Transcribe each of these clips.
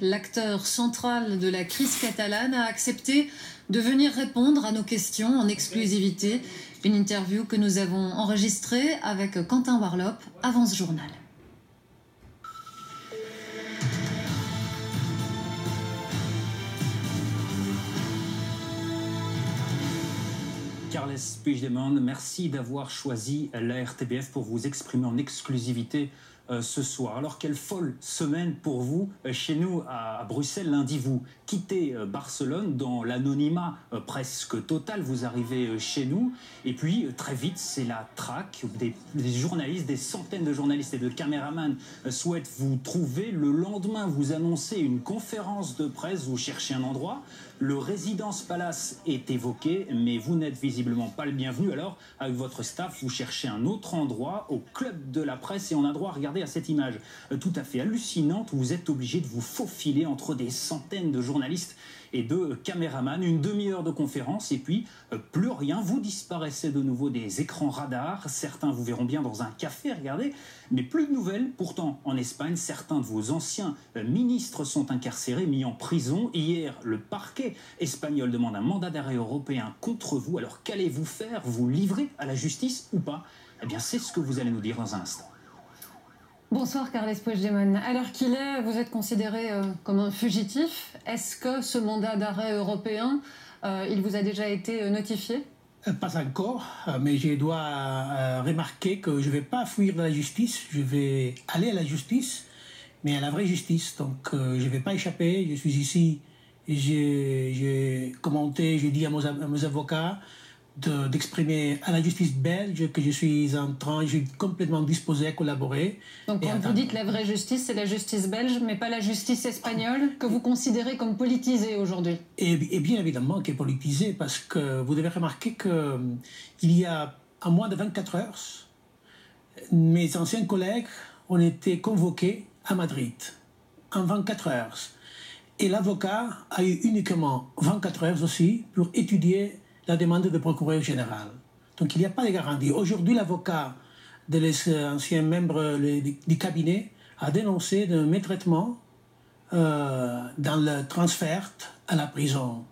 L'acteur central de la crise catalane a accepté de venir répondre à nos questions en exclusivité. Une interview que nous avons enregistrée avec Quentin Warlop avant ce journal. Carles Puigdemont, merci d'avoir choisi la RTBF pour vous exprimer en exclusivité ce soir. Alors, quelle folle semaine pour vous. Chez nous, à Bruxelles, lundi, vous quittez Barcelone dans l'anonymat presque total. Vous arrivez chez nous et puis, très vite, c'est la traque. Des journalistes, des centaines de journalistes et de caméramans souhaitent vous trouver. Le lendemain, vous annoncez une conférence de presse, vous cherchez un endroit. Le Résidence Palace est évoqué, mais vous n'êtes visiblement pas le bienvenu. Alors, avec votre staff, vous cherchez un autre endroit au Club de la Presse et on a droit à regarder à cette image tout à fait hallucinante où vous êtes obligé de vous faufiler entre des centaines de journalistes et de caméramans, une demi-heure de conférence et puis plus rien, vous disparaissez de nouveau des écrans radars, certains vous verront bien dans un café, regardez, mais plus de nouvelles. Pourtant, en Espagne, certains de vos anciens ministres sont incarcérés, mis en prison. Hier, le parquet espagnol demande un mandat d'arrêt européen contre vous. Alors qu'allez-vous faire? Vous livrer à la justice ou pas? Eh bien, c'est ce que vous allez nous dire dans un instant. Bonsoir Carles Puigdemont. À l'heure qu'il est, vous êtes considéré comme un fugitif. Est-ce que ce mandat d'arrêt européen, il vous a déjà été notifié? Pas encore, mais je dois remarquer que je ne vais pas fuir de la justice, je vais aller à la justice, mais à la vraie justice. Donc je ne vais pas échapper, je suis ici, j'ai commenté, j'ai dit à mes avocats d'exprimer à la justice belge que je suis complètement disposé à collaborer. Donc quand vous dites la vraie justice, c'est la justice belge, mais pas la justice espagnole, que vous considérez comme politisée aujourd'hui? Et bien évidemment qu'elle est politisée, parce que vous devez remarquer qu'il y a à moins de 24 heures, mes anciens collègues ont été convoqués à Madrid, en 24 heures. Et l'avocat a eu uniquement 24 heures aussi pour étudier la demande du procureur général. Donc il n'y a pas de garantie. Aujourd'hui, l'avocat de l'ancien membre du cabinet a dénoncé de maltraitement dans le transfert à la prison.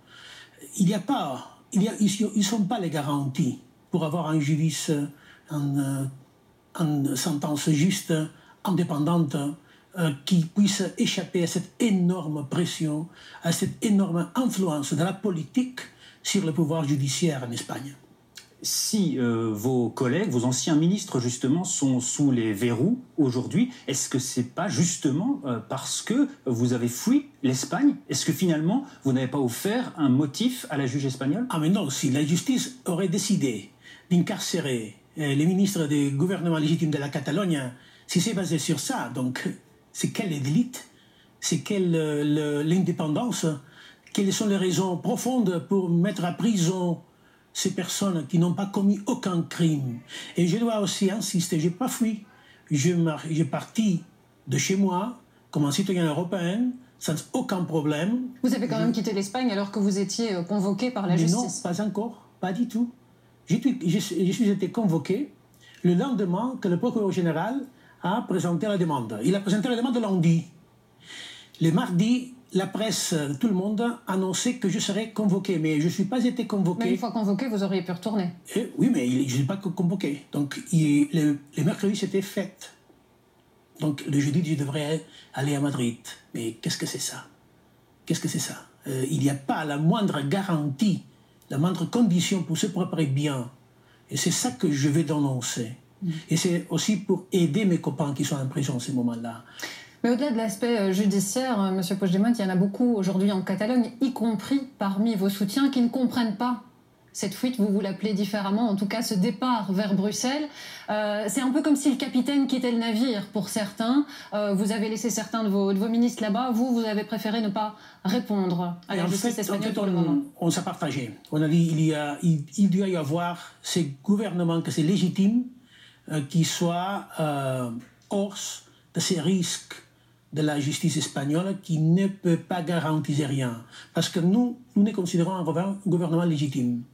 Ils ne sont pas les garanties pour avoir un judice, une sentence juste, indépendante, qui puisse échapper à cette énorme pression, à cette énorme influence de la politique sur le pouvoir judiciaire en Espagne. Si vos collègues, vos anciens ministres justement, sont sous les verrous aujourd'hui, est-ce que c'est pas justement parce que vous avez fui l'Espagne? Est-ce que finalement vous n'avez pas offert un motif à la juge espagnole? Ah mais non, si la justice aurait décidé d'incarcérer les ministres du gouvernement légitime de la Catalogne, si c'est basé sur ça, donc c'est quelle élite? C'est quelle l'indépendance? Quelles sont les raisons profondes pour mettre à prison ces personnes qui n'ont pas commis aucun crime? Et je dois aussi insister, je n'ai pas fui. J'ai parti de chez moi comme un citoyen européen sans aucun problème. Vous avez quand même quitté l'Espagne alors que vous étiez convoqué par la justice? Non, pas encore, pas du tout. Je suis été convoqué le lendemain que le procureur général a présenté la demande. Il a présenté la demande le lundi. Le mardi, la presse, tout le monde a annoncé que je serais convoqué, mais je ne suis pas été convoqué. Mais une fois convoqué, vous auriez pu retourner. Oui, mais je ne suis pas convoqué. Donc, le mercredi, c'était fait. Donc, le jeudi, je devrais aller à Madrid. Mais qu'est-ce que c'est ça? Qu'est-ce que c'est ça? Il n'y a pas la moindre garantie, la moindre condition pour se préparer bien. Et c'est ça que je vais dénoncer. Et c'est aussi pour aider mes copains qui sont en prison en ce moment-là. Mais au-delà de l'aspect judiciaire, M. Puigdemont, il y en a beaucoup aujourd'hui en Catalogne, y compris parmi vos soutiens, qui ne comprennent pas cette fuite, vous l'appelez différemment, en tout cas ce départ vers Bruxelles. C'est un peu comme si le capitaine quittait le navire pour certains. Vous avez laissé certains de vos ministres là-bas. Vous avez préféré ne pas répondre à la justice espagnole pour le moment. On s'est partagé. On a dit il doit y avoir ces gouvernements que c'est légitime qui soient hors de ces risques de la justice espagnole qui ne peut pas garantir rien. Parce que nous nous considérons un gouvernement légitime.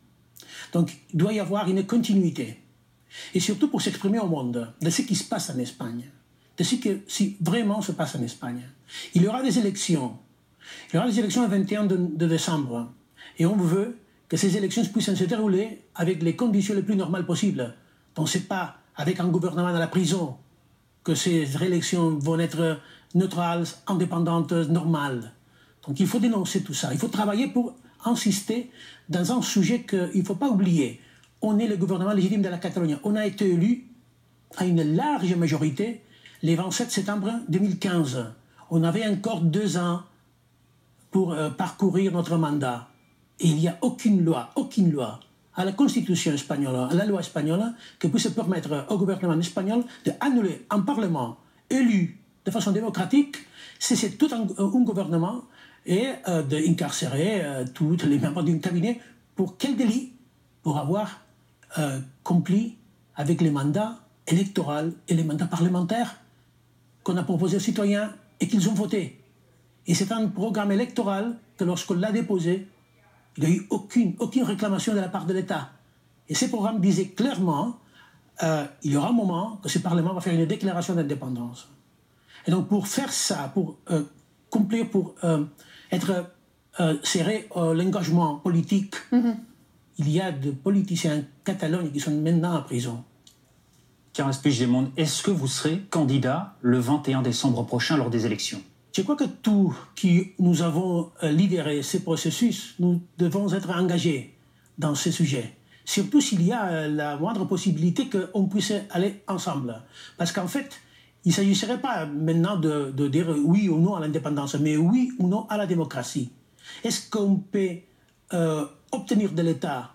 Donc, il doit y avoir une continuité. Et surtout pour s'exprimer au monde de ce qui se passe en Espagne, de ce qui vraiment se passe en Espagne. Il y aura des élections. Il y aura des élections le 21 de décembre. Et on veut que ces élections puissent se dérouler avec les conditions les plus normales possibles. Donc ce n'est pas avec un gouvernement dans la prison que ces élections vont être neutrales, indépendantes, normales. Donc il faut dénoncer tout ça. Il faut travailler pour insister dans un sujet qu'il ne faut pas oublier. On est le gouvernement légitime de la Catalogne. On a été élu à une large majorité le 27 septembre 2015. On avait encore 2 ans pour parcourir notre mandat. Et il n'y a aucune loi à la Constitution espagnole, à la loi espagnole, qui puisse permettre au gouvernement espagnol d'annuler un Parlement élu de façon démocratique, si c'est tout un gouvernement, et d'incarcérer tous les membres d'un cabinet. Pour quel délit? Pour avoir accompli avec les mandats électoraux et les mandats parlementaires qu'on a proposés aux citoyens et qu'ils ont votés. Et c'est un programme électoral que lorsqu'on l'a déposé, il n'y a eu aucune réclamation de la part de l'État. Et ce programme disait clairement il y aura un moment que ce Parlement va faire une déclaration d'indépendance. Et donc pour faire ça, pour accomplir, pour être serré l'engagement politique, il y a des politiciens en Catalogne qui sont maintenant en prison. Carles Puigdemont, est-ce que vous serez candidat le 21 décembre prochain lors des élections? Je crois que tous qui nous avons lidéré ces processus, nous devons être engagés dans ces sujets. Surtout s'il y a la moindre possibilité qu'on puisse aller ensemble. Parce qu'en fait, il ne s'agirait pas maintenant de dire oui ou non à l'indépendance, mais oui ou non à la démocratie. Est-ce qu'on peut obtenir de l'État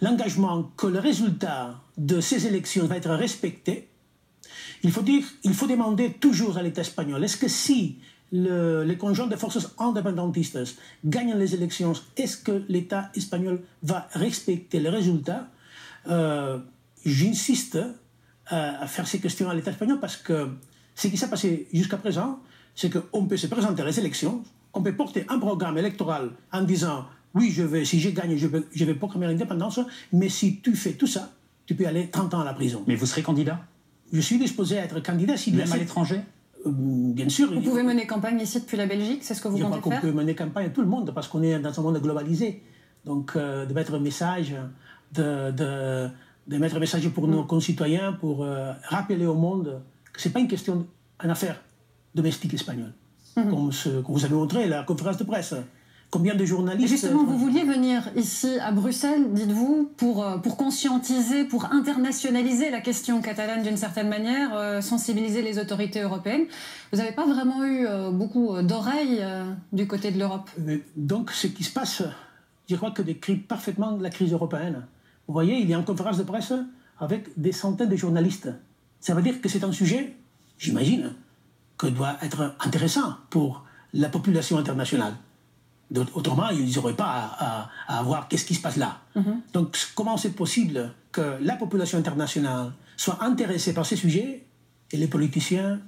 l'engagement que le résultat de ces élections va être respecté? Il faut demander toujours à l'État espagnol, est-ce que si les conjoints de forces indépendantistes gagnent les élections, est-ce que l'État espagnol va respecter les résultats? J'insiste à faire ces questions à l'État espagnol parce que ce qui s'est passé jusqu'à présent, c'est qu'on peut se présenter à les élections, on peut porter un programme électoral en disant oui, si je gagne, je vais proclamer l'indépendance, mais si tu fais tout ça, tu peux aller 30 ans à la prison. Mais vous serez candidat? Je suis disposé à être candidat. Même à l'étranger? Bien sûr. Vous pouvez mener campagne ici depuis la Belgique, c'est ce que vous comptez faire? Je crois qu'on peut mener campagne à tout le monde parce qu'on est dans un monde globalisé. Donc de mettre un message, de mettre un message pour nos concitoyens, pour rappeler au monde que ce n'est pas une question, une affaire domestique espagnole. Comme ce que vous avez montré, la conférence de presse. Combien de journalistes... Et justement, vous vouliez venir ici à Bruxelles, dites-vous, pour conscientiser, pour internationaliser la question catalane d'une certaine manière, sensibiliser les autorités européennes. Vous n'avez pas vraiment eu beaucoup d'oreilles du côté de l'Europe. Donc, ce qui se passe, je crois que décrit parfaitement la crise européenne. Vous voyez, il y a une conférence de presse avec des centaines de journalistes. Ça veut dire que c'est un sujet, j'imagine, que doit être intéressant pour la population internationale. Autrement, ils n'auraient pas à voir qu'est-ce qui se passe là. Donc, comment c'est possible que la population internationale soit intéressée par ces sujets et les politiciens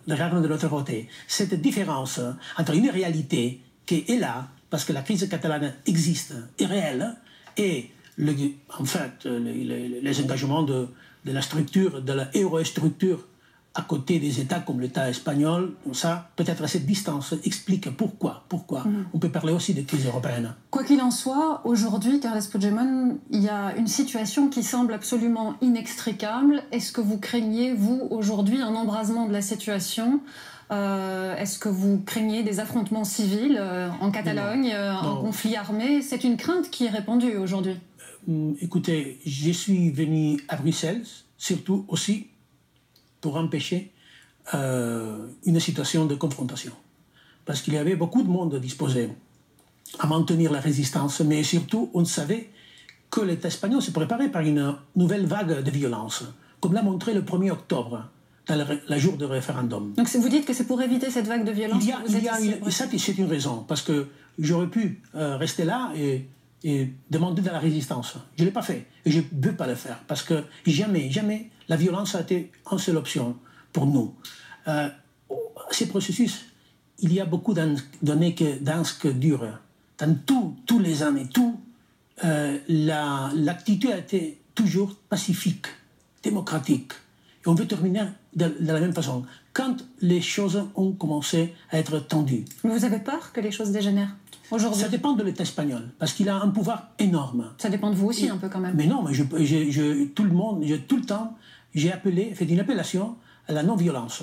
regardent de l'autre côté? Cette différence entre une réalité qui est là, parce que la crise catalane existe, est réelle, et en fait, les engagements de la structure, de la eurostructure, à côté des États comme l'État espagnol, ça, peut-être cette distance explique pourquoi. On peut parler aussi de crise européenne. Quoi qu'il en soit, aujourd'hui, Carles Puigdemont, il y a une situation qui semble absolument inextricable. Est-ce que vous craignez, vous, aujourd'hui, un embrasement de la situation? Est-ce que vous craignez des affrontements civils en Catalogne, un conflit armé? C'est une crainte qui est répandue aujourd'hui. Écoutez, je suis venu à Bruxelles, surtout aussi pour empêcher une situation de confrontation. Parce qu'il y avait beaucoup de monde disposé à maintenir la résistance, mais surtout, on savait que l'État espagnol se préparait par une nouvelle vague de violence, comme l'a montré le 1er octobre, dans le jour du référendum. Donc vous dites que c'est pour éviter cette vague de violence ça, c'est une raison, parce que j'aurais pu rester là et demander de la résistance. Je ne l'ai pas fait, et je ne veux pas le faire, parce que jamais la violence a été une seule option pour nous. Ces processus, il y a beaucoup d'années dans ce que dure. Dans tous les années, l'attitude a été toujours pacifique, démocratique. Et on veut terminer de la même façon. Quand les choses ont commencé à être tendues. Mais vous avez peur que les choses dégénèrent aujourd'hui? Ça dépend de l'État espagnol, parce qu'il a un pouvoir énorme. Ça dépend de vous aussi, un peu quand même. Mais non, mais tout le temps, j'ai fait une appellation à la non-violence,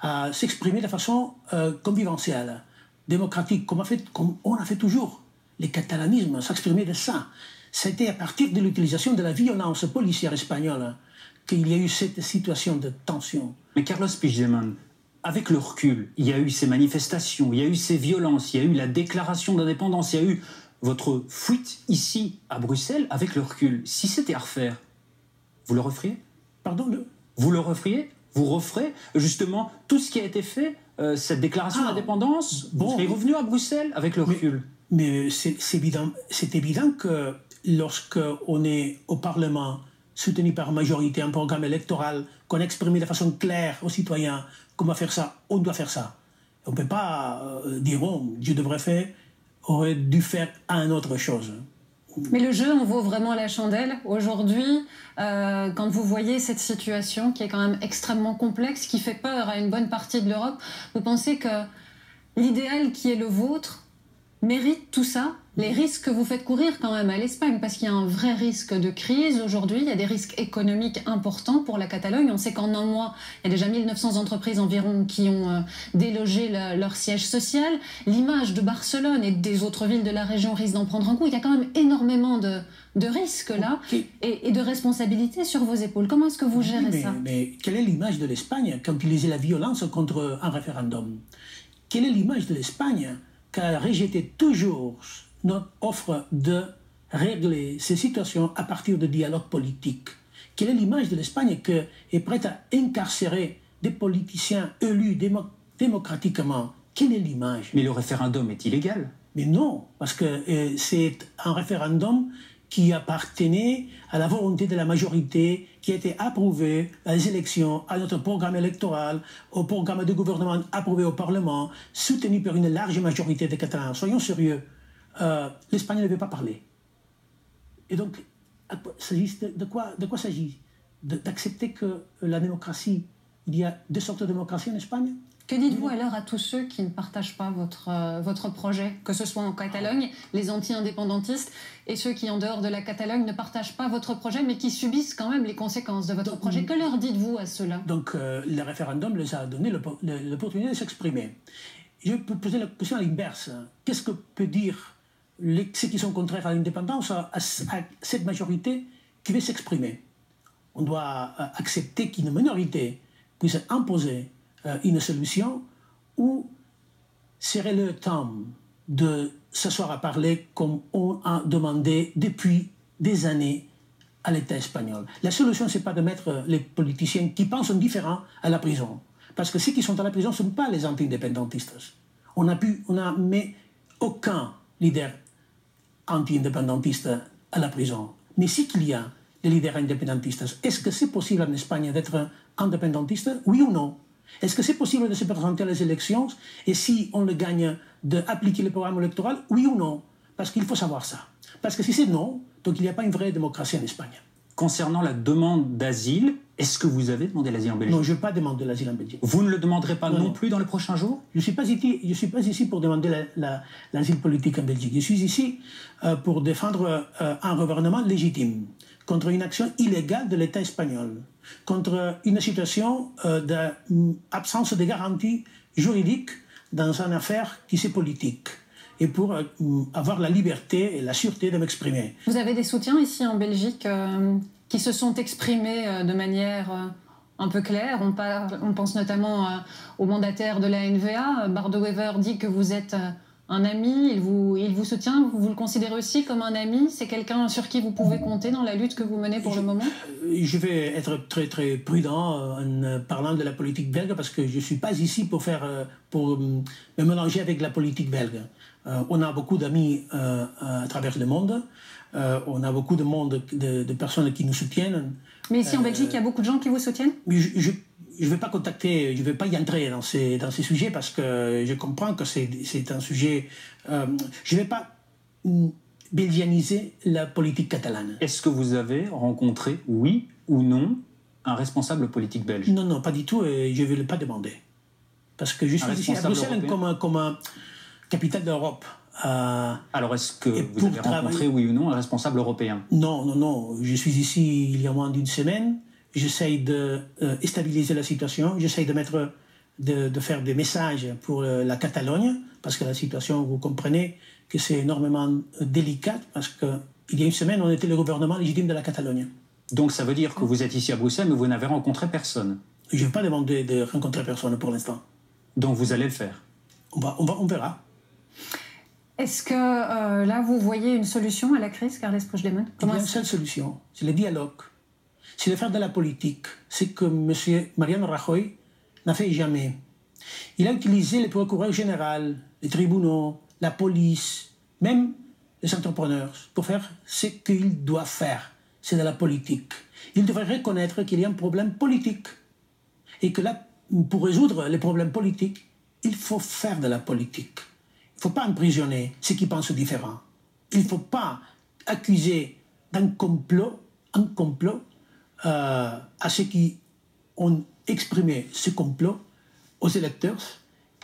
à s'exprimer de façon conviviale, démocratique, comme on a fait toujours. Le catalanisme s'exprimait de ça. C'était à partir de l'utilisation de la violence policière espagnole qu'il y a eu cette situation de tension. Mais Carlos Puigdemont, avec le recul, il y a eu ces manifestations, il y a eu ces violences, il y a eu la déclaration d'indépendance, il y a eu votre fuite ici à Bruxelles. Avec le recul, si c'était à refaire, vous le referiez? Pardon? Vous le referiez? Vous referez justement tout ce qui a été fait, cette déclaration d'indépendance? Vous serez revenu à Bruxelles avec le recul? Mais c'est évident que lorsqu'on est au Parlement, soutenu par majorité, un programme électoral, qu'on exprime de façon claire aux citoyens qu'on va faire ça, on doit faire ça. On ne peut pas dire, oh, aurait dû faire une autre chose. Mais le jeu en vaut vraiment la chandelle. Aujourd'hui, quand vous voyez cette situation qui est quand même extrêmement complexe, qui fait peur à une bonne partie de l'Europe, vous pensez que l'idéal qui est le vôtre mérite tout ça? Les risques que vous faites courir quand même à l'Espagne, parce qu'il y a un vrai risque de crise aujourd'hui, il y a des risques économiques importants pour la Catalogne. On sait qu'en un mois, il y a déjà 1900 entreprises environ qui ont délogé leur siège social. L'image de Barcelone et des autres villes de la région risque d'en prendre un coup. Il y a quand même énormément de risques là et de responsabilités sur vos épaules. Comment est-ce que vous gérez ça? Mais quelle est l'image de l'Espagne qui a utilisé la violence contre un référendum? Quelle est l'image de l'Espagne qui a rejeté toujours notre offre de régler ces situations à partir de dialogue politique? Quelle est l'image de l'Espagne qui est prête à incarcérer des politiciens élus démocratiquement? Quelle est l'image? Mais le référendum est illégal. Mais non, parce que c'est un référendum qui appartenait à la volonté de la majorité, qui a été approuvé à les élections, à notre programme électoral, au programme de gouvernement approuvé au Parlement, soutenu par une large majorité des Catalans. Soyons sérieux. L'Espagne ne veut pas parler. Et donc, de quoi s'agit? D'accepter que la démocratie, il y a deux sortes de démocratie en Espagne? Que dites-vous alors à tous ceux qui ne partagent pas votre projet, que ce soit en Catalogne, les anti-indépendantistes, et ceux qui, en dehors de la Catalogne, ne partagent pas votre projet, mais qui subissent quand même les conséquences de votre projet? Que leur dites-vous à ceux-là? Donc, le référendum les a donné l'opportunité de s'exprimer. Je peux poser la question à l'inverse. Qu'est-ce que peut dire ceux qui sont contraires à l'indépendance à cette majorité qui veut s'exprimer? On doit accepter qu'une minorité puisse imposer une solution, ou serait le temps de s'asseoir à parler comme on a demandé depuis des années à l'État espagnol? La solution, ce n'est pas de mettre les politiciens qui pensent différent à la prison. Parce que ceux qui sont à la prison ne sont pas les anti-indépendantistes. On n'a mis aucun leader anti-indépendantiste à la prison. Mais si qu'il y a des leaders indépendantistes, est-ce que c'est possible en Espagne d'être indépendantiste? Oui ou non? Est-ce que c'est possible de se présenter à les élections et si on le gagne, d'appliquer le programme électoral? Oui ou non? Parce qu'il faut savoir ça. Parce que si c'est non, donc il n'y a pas une vraie démocratie en Espagne. Concernant la demande d'asile, est-ce que vous avez demandé l'asile en Belgique? Non, je n'ai pas demandé l'asile en Belgique. Vous ne le demanderez pas non plus dans les prochains jours? Je ne suis pas ici pour demander l'asile politique en Belgique. Je suis ici pour défendre un gouvernement légitime contre une action illégale de l'État espagnol, contre une situation d'absence de garantie juridique dans une affaire qui est politique, et pour avoir la liberté et la sûreté de m'exprimer. Vous avez des soutiens ici en Belgique qui se sont exprimés de manière un peu claire. On pense notamment au mandataire de la NVA. Bart De Wever dit que vous êtes un ami, il vous soutient. Vous le considérez aussi comme un ami? C'est quelqu'un sur qui vous pouvez compter dans la lutte que vous menez pour le moment? Je vais être très très prudent en parlant de la politique belge, parce que je ne suis pas ici pour me mélanger avec la politique belge. On a beaucoup d'amis à travers le monde. On a beaucoup de personnes qui nous soutiennent. Mais ici en Belgique, il y a beaucoup de gens qui vous soutiennent? Je ne vais pas contacter, je ne vais pas y entrer dans ces sujets, parce que je comprends que c'est un sujet... je ne vais pas belgianiser la politique catalane. Est-ce que vous avez rencontré, oui ou non, un responsable politique belge? Non, non, pas du tout, et je ne vais le pas demander. Parce que je suis ici à Bruxelles comme capitale d'Europe. Alors, est-ce que vous avez rencontré, oui ou non, un responsable européen? Non, non, non. Je suis ici il y a moins d'une semaine. J'essaye de stabiliser la situation. J'essaye de faire des messages pour la Catalogne, parce que la situation, vous comprenez que c'est énormément délicate, parce qu'il y a une semaine, on était le gouvernement légitime de la Catalogne. Donc ça veut dire que vous êtes ici à Bruxelles, mais vous n'avez rencontré personne? Je ne vais pas demander de rencontrer personne pour l'instant. Donc vous allez le faire? On verra. Est-ce que là, vous voyez une solution à la crise, Carles Puigdemont? Il y a une seule solution, c'est le dialogue. C'est de faire de la politique. C'est que M. Mariano Rajoy n'a fait jamais. Il a utilisé le procureur général, les tribunaux, la police, même les entrepreneurs, pour faire ce qu'il doit faire. C'est de la politique. Il devrait reconnaître qu'il y a un problème politique. Et que là, pour résoudre les problèmes politiques, il faut faire de la politique. Il ne faut pas emprisonner ceux qui pensent différent. Il ne faut pas accuser d'un complot, à ceux qui ont exprimé ce complot aux électeurs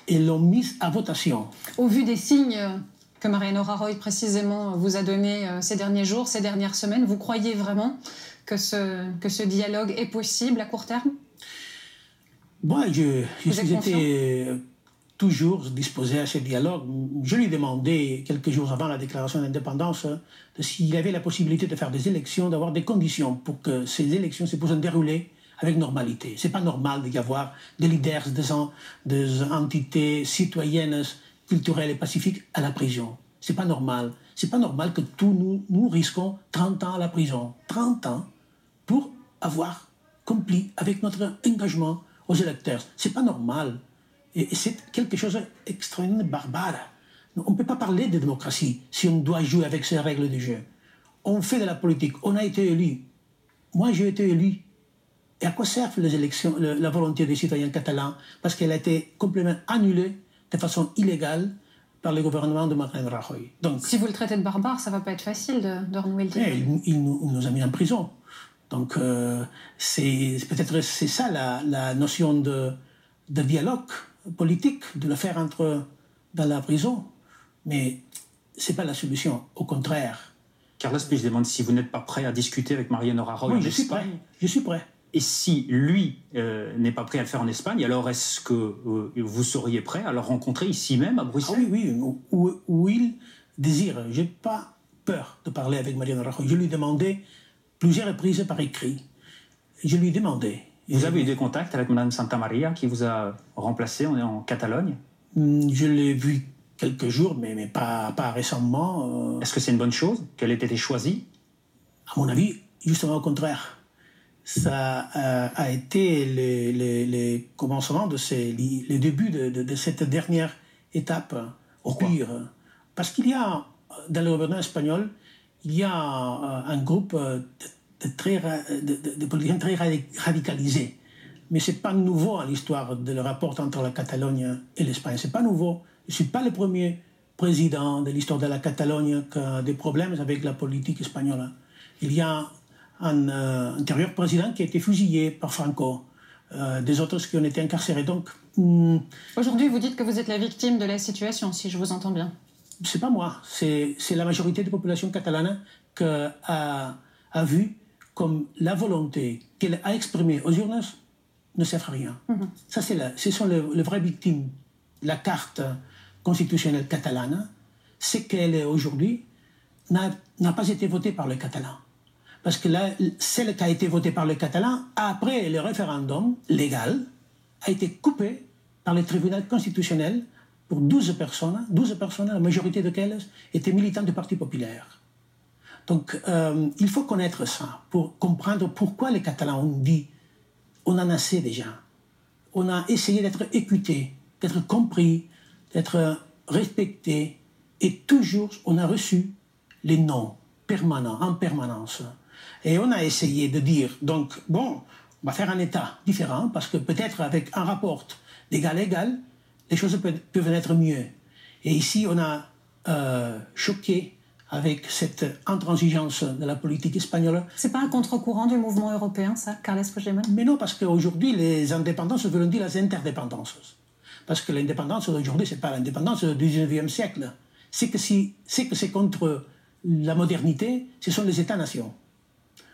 et l'ont mis à votation. Au vu des signes que Mariano Rajoy précisément vous a donnés ces derniers jours, ces dernières semaines, vous croyez vraiment que ce dialogue est possible à court terme? Moi, je suis été toujours disposé à ce dialogue. Je lui ai demandé, quelques jours avant la déclaration d'indépendance, s'il avait la possibilité de faire des élections, d'avoir des conditions pour que ces élections se puissent dérouler avec normalité. Ce n'est pas normal d'y avoir des leaders, des entités citoyennes, culturelles et pacifiques à la prison. Ce n'est pas normal. Ce n'est pas normal que nous risquons 30 ans à la prison. 30 ans pour avoir accompli avec notre engagement aux électeurs. Ce n'est pas normal. Et c'est quelque chose d'extrêmement barbare. On ne peut pas parler de démocratie si on doit jouer avec ces règles du jeu. On fait de la politique. On a été élu. Moi, j'ai été élu. Et à quoi servent les élections, la volonté des citoyens catalans? Parce qu'elle a été complètement annulée de façon illégale par le gouvernement de Mariano Rajoy. Donc, si vous le traitez de barbare, ça ne va pas être facile de renouer le dialogue. Il nous a mis en prison. Donc, peut-être c'est ça la notion de dialogue politique, de le faire dans la prison. Mais ce n'est pas la solution, au contraire. Carles Puigdemont, si vous n'êtes pas prêt à discuter avec Mariano Rajoy en Espagne... Je suis prêt. Et si lui n'est pas prêt à le faire en Espagne, alors est-ce que vous seriez prêt à le rencontrer ici même, à Bruxelles? Ah oui, où il désire. Je n'ai pas peur de parler avec Mariano Rajoy. Je lui ai demandé plusieurs reprises par écrit. Je lui ai demandé. Vous avez eu des contacts avec Mme Santamaría qui vous a remplacé en Catalogne? Je l'ai vue quelques jours, mais pas récemment. Est-ce que c'est une bonne chose qu'elle ait été choisie? À mon avis, justement au contraire. Ça a été le commencement le début de cette dernière étape. Au pire. Parce qu'il y a, dans le gouvernement espagnol, il y a un groupe de politiciens très radicalisés. Mais ce n'est pas nouveau à l'histoire de le rapport entre la Catalogne et l'Espagne. Ce n'est pas nouveau. Je ne suis pas le premier président de l'histoire de la Catalogne qui a des problèmes avec la politique espagnole. Il y a un antérieur président qui a été fusillé par Franco, des autres qui ont été incarcérés. Donc, aujourd'hui, vous dites que vous êtes la victime de la situation, si je vous entends bien. C'est pas moi, c'est la majorité de la population catalane qui a vu comme la volonté qu'elle a exprimée aux urnes ne sert à rien. Ça, ce sont les vraies victimes. La carte constitutionnelle catalane, c'est qu'elle est aujourd'hui n'a pas été votée par les Catalans. Parce que celle qui a été votée par les Catalans, après le référendum légal, a été coupée par le tribunal constitutionnel pour 12 personnes, la majorité desquelles étaient militants du Parti populaire. Donc, il faut connaître ça pour comprendre pourquoi les Catalans ont dit on en a assez déjà. On a essayé d'être écoutés, d'être compris, d'être respectés, et toujours on a reçu les non permanents, en permanence. Et on a essayé de dire, donc, bon, on va faire un État différent, parce que peut-être avec un rapport d'égal à égal, les choses peuvent être mieux. Et ici, on a choqué avec cette intransigeance de la politique espagnole. C'est pas un contre-courant du mouvement européen, ça, Carles Puigdemont? Mais non, parce qu'aujourd'hui, les indépendances veulent dire les interdépendances. Parce que l'indépendance d'aujourd'hui, ce n'est pas l'indépendance du 19e siècle. C'est que c'est contre la modernité, ce sont les États-nations.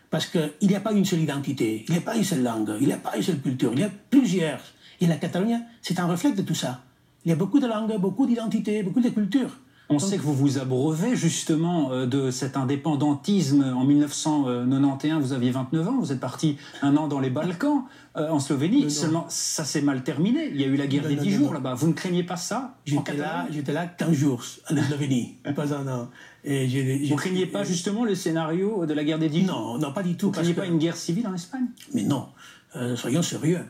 Parce qu'il n'y a pas une seule identité, il n'y a pas une seule langue, il n'y a pas une seule culture, il y a plusieurs. Et la Catalogne, c'est un reflet de tout ça. Il y a beaucoup de langues, beaucoup d'identités, beaucoup de cultures. On sait que vous vous abreuvez justement de cet indépendantisme. En 1991, vous aviez 29 ans, vous êtes parti un an dans les Balkans, en Slovénie. Seulement, ça s'est mal terminé. Il y a eu la guerre des 10 jours là-bas. Vous ne craignez pas ça? J'étais là 15 jours en Slovénie, pas un an. Et vous ne craignez pas justement le scénario de la guerre des 10 jours? Non, non, pas du tout. Vous ne craignez pas une guerre civile en Espagne? Mais non, soyons sérieux.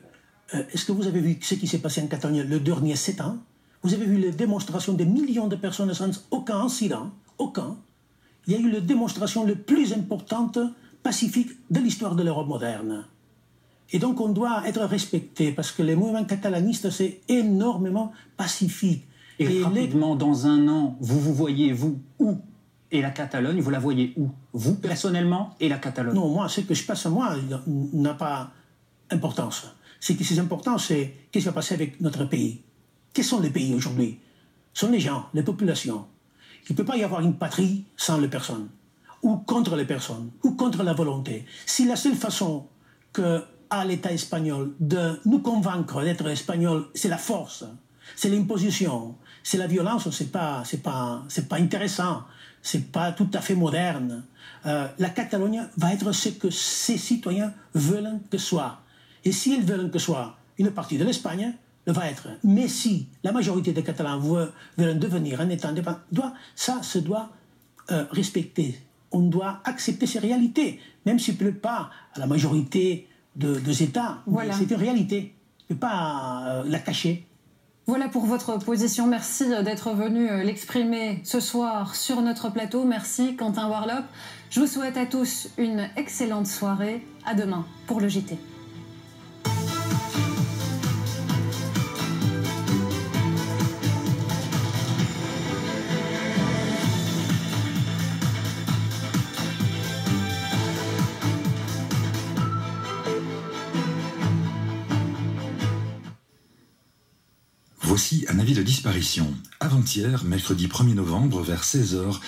Est-ce que vous avez vu ce qui s'est passé en Catalogne le dernier 7 ans? Vous avez vu les démonstrations de millions de personnes sans aucun incident, aucun. Il y a eu la démonstration la plus importante, pacifique de l'histoire de l'Europe moderne. Et donc on doit être respecté, parce que les mouvements catalanistes, c'est énormément pacifique. Et rapidement, dans un an, vous voyez, vous, où? Et la Catalogne, vous la voyez où? Vous, personnellement, et la Catalogne? Non, moi, ce que je passe, moi, n'a pas importance. Ce qui est important, c'est qu'est-ce qui va passer avec notre pays. Quels sont les pays aujourd'hui? Ce sont les gens, les populations. Il ne peut pas y avoir une patrie sans les personnes, ou contre les personnes, ou contre la volonté. Si la seule façon qu'a l'État espagnol de nous convaincre d'être espagnol, c'est la force, c'est l'imposition, c'est la violence, c'est pas intéressant, c'est pas tout à fait moderne. La Catalogne va être ce que ses citoyens veulent que soit. Et si ils veulent que soit une partie de l'Espagne, le va être. Mais si la majorité des Catalans veulent devenir un État indépendant, ça se doit respecter. On doit accepter ces réalités, même s'il ne plaît pas à la majorité des États. Voilà. C'est une réalité. On ne peut pas la cacher. Voilà pour votre position. Merci d'être venu l'exprimer ce soir sur notre plateau. Merci Quentin Warlop. Je vous souhaite à tous une excellente soirée. À demain pour le JT. Voici un avis de disparition. Avant-hier, mercredi 1er novembre, vers 16 h,